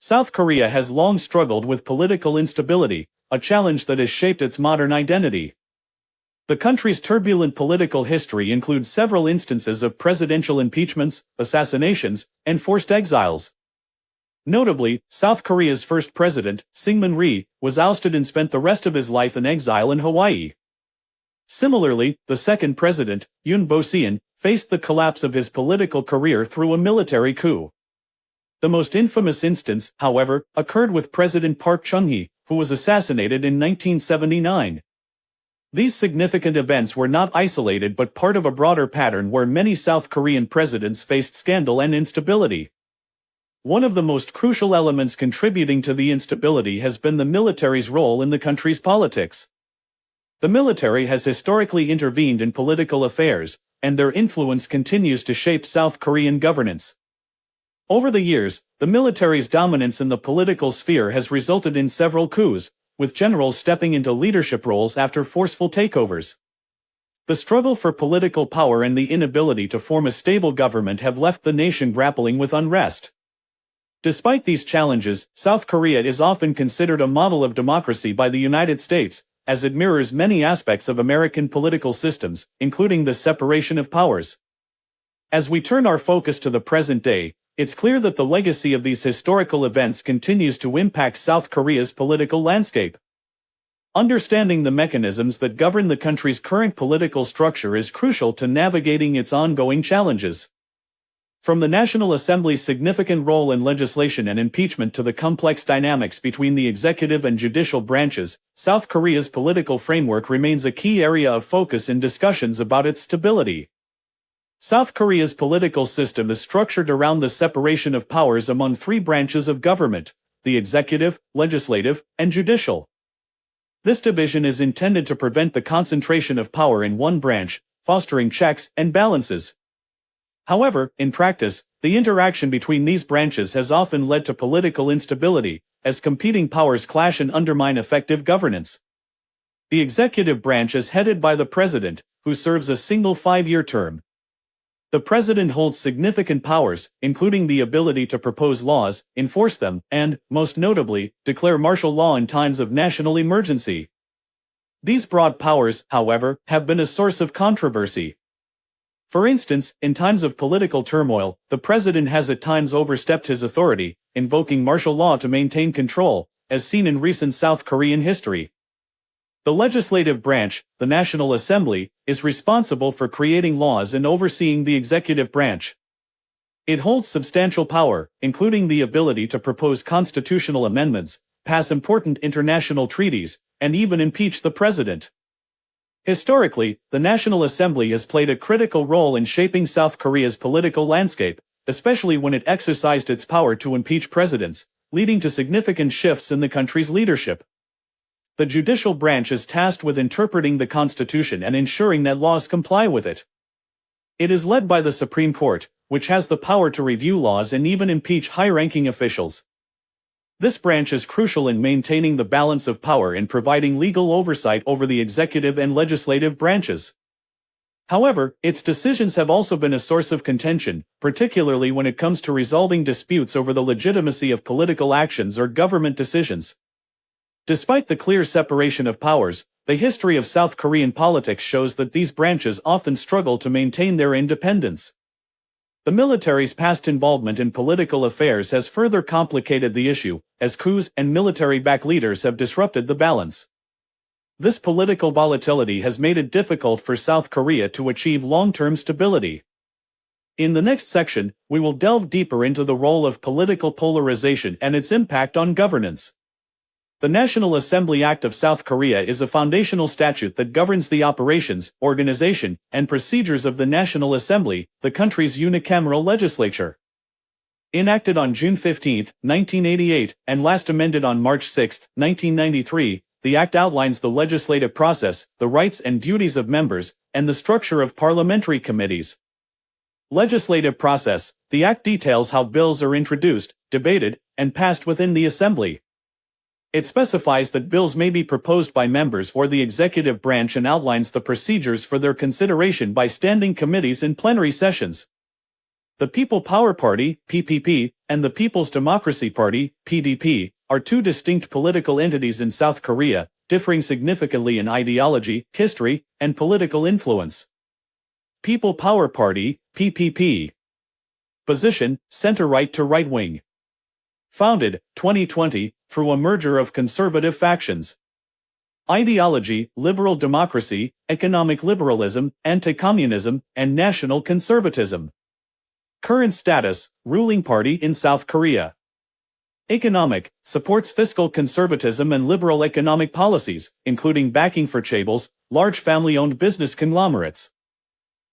South Korea has long struggled with political instability, a challenge that has shaped its modern identity. The country's turbulent political history includes several instances of presidential impeachments, assassinations, and forced exiles. Notably, South Korea's first president, Syngman Rhee, was ousted and spent the rest of his life in exile in Hawaii. Similarly, the second president, Yoon Suk Yeol, faced the collapse of his political career through a military coup. The most infamous instance, however, occurred with President Park Chung-hee, who was assassinated in 1979. These significant events were not isolated but part of a broader pattern where many South Korean presidents faced scandal and instability. One of the most crucial elements contributing to the instability has been the military's role in the country's politics. The military has historically intervened in political affairs, and their influence continues to shape South Korean governance. Over the years, the military's dominance in the political sphere has resulted in several coups, with generals stepping into leadership roles after forceful takeovers. The struggle for political power and the inability to form a stable government have left the nation grappling with unrest. Despite these challenges, South Korea is often considered a model of democracy by the United States, as it mirrors many aspects of American political systems, including the separation of powers. As we turn our focus to the present day, it's clear that the legacy of these historical events continues to impact South Korea's political landscape. Understanding the mechanisms that govern the country's current political structure is crucial to navigating its ongoing challenges. From the National Assembly's significant role in legislation and impeachment to the complex dynamics between the executive and judicial branches, South Korea's political framework remains a key area of focus in discussions about its stability. South Korea's political system is structured around the separation of powers among three branches of government: the executive, legislative, and judicial. This division is intended to prevent the concentration of power in one branch, fostering checks and balances. However, in practice, the interaction between these branches has often led to political instability, as competing powers clash and undermine effective governance. The executive branch is headed by the president, who serves a single 5-year term. The president holds significant powers, including the ability to propose laws, enforce them, and, most notably, declare martial law in times of national emergency. These broad powers, however, have been a source of controversy. For instance, in times of political turmoil, the president has at times overstepped his authority, invoking martial law to maintain control, as seen in recent South Korean history. The legislative branch, the National Assembly, is responsible for creating laws and overseeing the executive branch. It holds substantial power, including the ability to propose constitutional amendments, pass important international treaties, and even impeach the president. Historically, the National Assembly has played a critical role in shaping South Korea's political landscape, especially when it exercised its power to impeach presidents, leading to significant shifts in the country's leadership. The judicial branch is tasked with interpreting the Constitution and ensuring that laws comply with it. It is led by the Supreme Court, which has the power to review laws and even impeach high-ranking officials. This branch is crucial in maintaining the balance of power and providing legal oversight over the executive and legislative branches. However, its decisions have also been a source of contention, particularly when it comes to resolving disputes over the legitimacy of political actions or government decisions. Despite the clear separation of powers, the history of South Korean politics shows that these branches often struggle to maintain their independence. The military's past involvement in political affairs has further complicated the issue, as coups and military-backed leaders have disrupted the balance. This political volatility has made it difficult for South Korea to achieve long-term stability. In the next section, we will delve deeper into the role of political polarization and its impact on governance. The National Assembly Act of South Korea is a foundational statute that governs the operations, organization, and procedures of the National Assembly, the country's unicameral legislature. Enacted on June 15, 1988, and last amended on March 6, 1993, the Act outlines the legislative process, the rights and duties of members, and the structure of parliamentary committees. Legislative process: the Act details how bills are introduced, debated, and passed within the Assembly. It specifies that bills may be proposed by members or the executive branch and outlines the procedures for their consideration by standing committees in plenary sessions. The People Power Party, PPP, and the People's Democracy Party, PDP, are two distinct political entities in South Korea, differing significantly in ideology, history, and political influence. People Power Party, PPP. Position, center-right to right-wing. Founded, 2020, through a merger of conservative factions. Ideology, liberal democracy, economic liberalism, anti-communism, and national conservatism. Current status, ruling party in South Korea. Economic, supports fiscal conservatism and liberal economic policies, including backing for chaebols, large family-owned business conglomerates.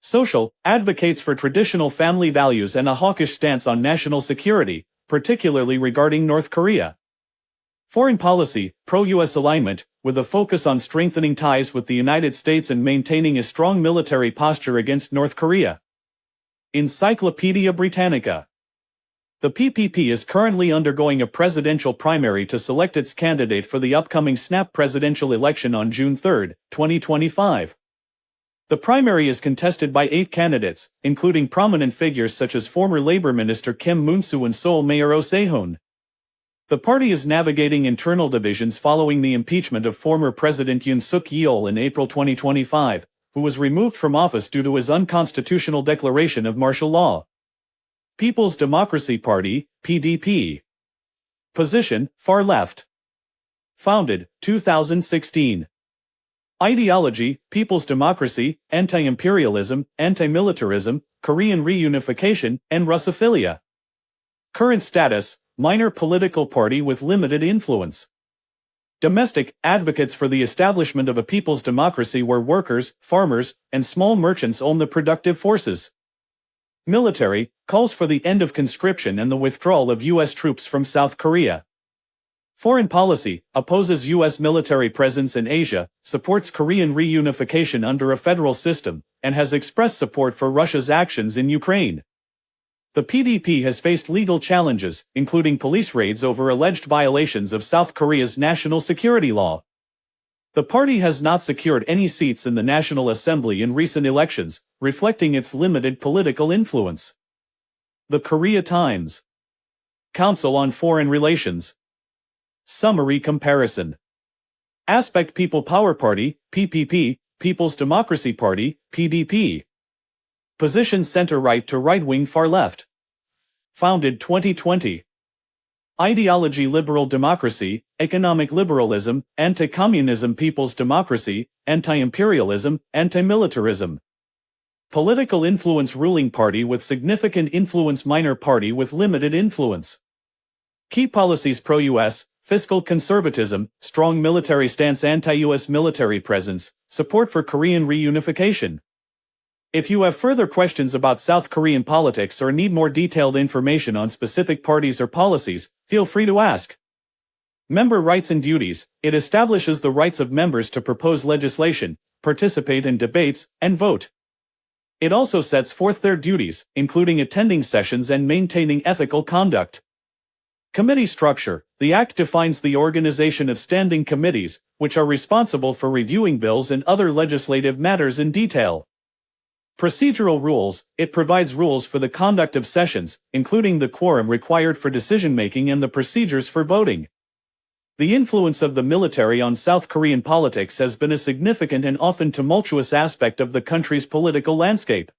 Social, advocates for traditional family values and a hawkish stance on national security, particularly regarding North Korea. Foreign policy, pro-US alignment, with a focus on strengthening ties with the United States and maintaining a strong military posture against North Korea. Encyclopedia Britannica. The PPP is currently undergoing a presidential primary to select its candidate for the upcoming snap presidential election on June 3, 2025. The primary is contested by 8 candidates, including prominent figures such as former Labor Minister Kim Moon-soo and Seoul Mayor Oh Se-hoon. The party is navigating internal divisions following the impeachment of former President Yoon Suk Yeol in April 2025, who was removed from office due to his unconstitutional declaration of martial law. People's Democracy Party, PDP. Position, far left. Founded, 2016. Ideology, people's democracy, anti-imperialism, anti-militarism, Korean reunification, and Russophilia. Current status, minor political party with limited influence. Domestic, advocates for the establishment of a people's democracy where workers, farmers, and small merchants own the productive forces. Military, calls for the end of conscription and the withdrawal of U.S. troops from South Korea. Foreign policy, opposes U.S. military presence in Asia, supports Korean reunification under a federal system, and has expressed support for Russia's actions in Ukraine. The PDP has faced legal challenges, including police raids over alleged violations of South Korea's national security law. The party has not secured any seats in the National Assembly in recent elections, reflecting its limited political influence. The Korea Times. Council on Foreign Relations. Summary comparison. Aspect People Power Party, PPP, People's Democracy Party, PDP. Position center-right to right-wing far left. Founded 2020. Ideology liberal democracy, economic liberalism, anti-communism people's democracy, anti-imperialism, anti-militarism. Political influence ruling party with significant influence minor party with limited influence. Key policies pro-US, fiscal conservatism, strong military stance anti-US military presence, support for Korean reunification. If you have further questions about South Korean politics or need more detailed information on specific parties or policies, feel free to ask. Member rights and duties. It establishes the rights of members to propose legislation, participate in debates, and vote. It also sets forth their duties, including attending sessions and maintaining ethical conduct. Committee structure. The Act defines the organization of standing committees, which are responsible for reviewing bills and other legislative matters in detail. Procedural rules. It provides rules for the conduct of sessions, including the quorum required for decision-making and the procedures for voting. The influence of the military on South Korean politics has been a significant and often tumultuous aspect of the country's political landscape.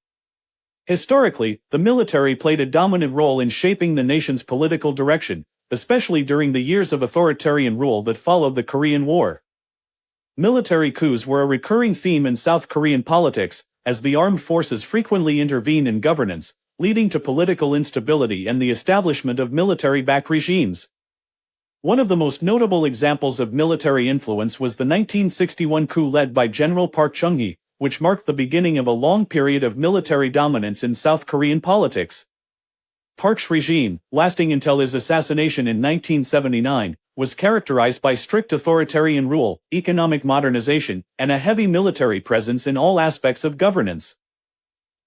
Historically, the military played a dominant role in shaping the nation's political direction, especially during the years of authoritarian rule that followed the Korean War. Military coups were a recurring theme in South Korean politics, as the armed forces frequently intervened in governance, leading to political instability and the establishment of military-backed regimes. One of the most notable examples of military influence was the 1961 coup led by General Park Chung-hee, which marked the beginning of a long period of military dominance in South Korean politics. Park's regime, lasting until his assassination in 1979, was characterized by strict authoritarian rule, economic modernization, and a heavy military presence in all aspects of governance.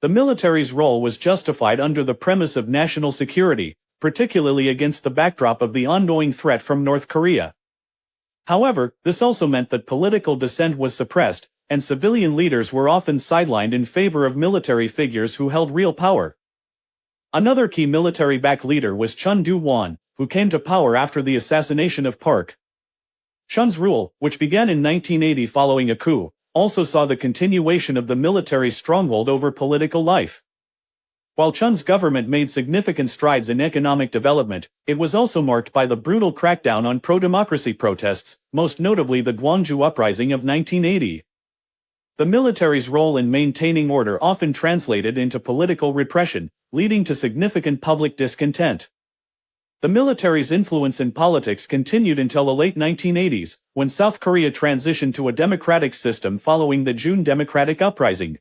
The military's role was justified under the premise of national security, particularly against the backdrop of the ongoing threat from North Korea. However, this also meant that political dissent was suppressed, and civilian leaders were often sidelined in favor of military figures who held real power. Another key military-backed leader was Chun Doo-hwan, who came to power after the assassination of Park. Chun's rule, which began in 1980 following a coup, also saw the continuation of the military's stronghold over political life. While Chun's government made significant strides in economic development, it was also marked by the brutal crackdown on pro-democracy protests, most notably the Gwangju Uprising of 1980. The military's role in maintaining order often translated into political repression, leading to significant public discontent. The military's influence in politics continued until the late 1980s, when South Korea transitioned to a democratic system following the June Democratic Uprising.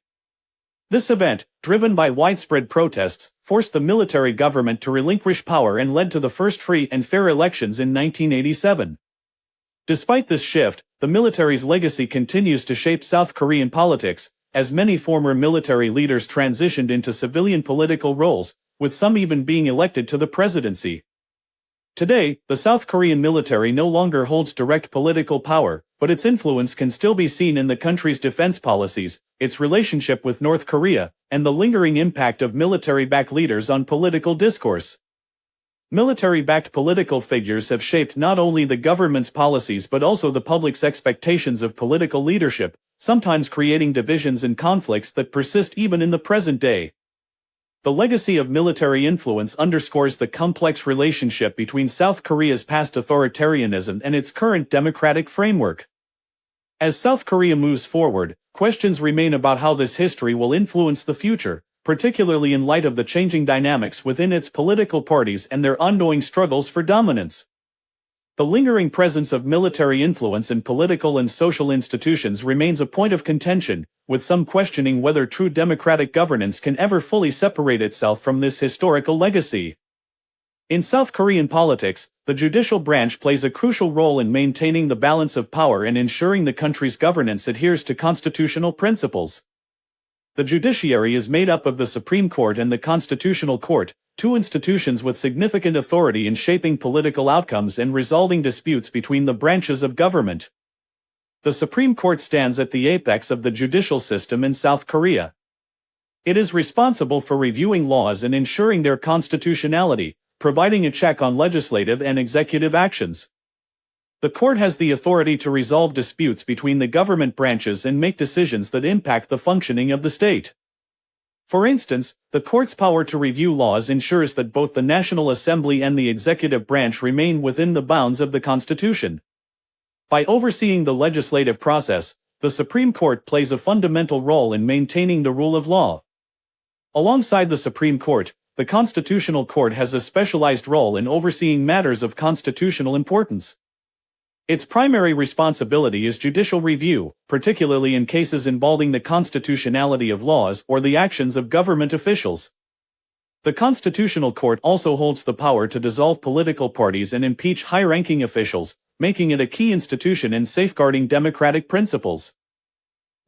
This event, driven by widespread protests, forced the military government to relinquish power and led to the first free and fair elections in 1987. Despite this shift, the military's legacy continues to shape South Korean politics, as many former military leaders transitioned into civilian political roles, with some even being elected to the presidency. Today, the South Korean military no longer holds direct political power, but its influence can still be seen in the country's defense policies, its relationship with North Korea, and the lingering impact of military-backed leaders on political discourse. Military-backed political figures have shaped not only the government's policies but also the public's expectations of political leadership, sometimes creating divisions and conflicts that persist even in the present day. The legacy of military influence underscores the complex relationship between South Korea's past authoritarianism and its current democratic framework. As South Korea moves forward, questions remain about how this history will influence the future, particularly in light of the changing dynamics within its political parties and their ongoing struggles for dominance. The lingering presence of military influence in political and social institutions remains a point of contention, with some questioning whether true democratic governance can ever fully separate itself from this historical legacy. In South Korean politics, the judicial branch plays a crucial role in maintaining the balance of power and ensuring the country's governance adheres to constitutional principles. The judiciary is made up of the Supreme Court and the Constitutional Court, two institutions with significant authority in shaping political outcomes and resolving disputes between the branches of government. The Supreme Court stands at the apex of the judicial system in South Korea. It is responsible for reviewing laws and ensuring their constitutionality, providing a check on legislative and executive actions. The court has the authority to resolve disputes between the government branches and make decisions that impact the functioning of the state. For instance, the court's power to review laws ensures that both the National Assembly and the executive branch remain within the bounds of the Constitution. By overseeing the legislative process, the Supreme Court plays a fundamental role in maintaining the rule of law. Alongside the Supreme Court, the Constitutional Court has a specialized role in overseeing matters of constitutional importance. Its primary responsibility is judicial review, particularly in cases involving the constitutionality of laws or the actions of government officials. The Constitutional Court also holds the power to dissolve political parties and impeach high-ranking officials, making it a key institution in safeguarding democratic principles.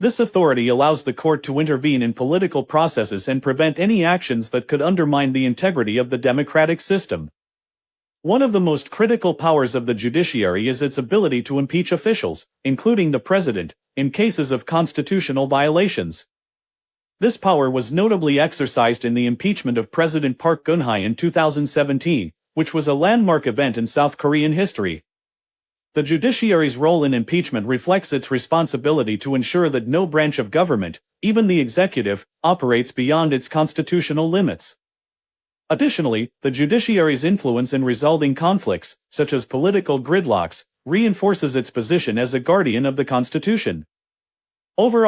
This authority allows the court to intervene in political processes and prevent any actions that could undermine the integrity of the democratic system. One of the most critical powers of the judiciary is its ability to impeach officials, including the president, in cases of constitutional violations. This power was notably exercised in the impeachment of President Park Geun-hye in 2017, which was a landmark event in South Korean history. The judiciary's role in impeachment reflects its responsibility to ensure that no branch of government, even the executive, operates beyond its constitutional limits. Additionally, the judiciary's influence in resolving conflicts, such as political gridlocks, reinforces its position as a guardian of the Constitution. Overall,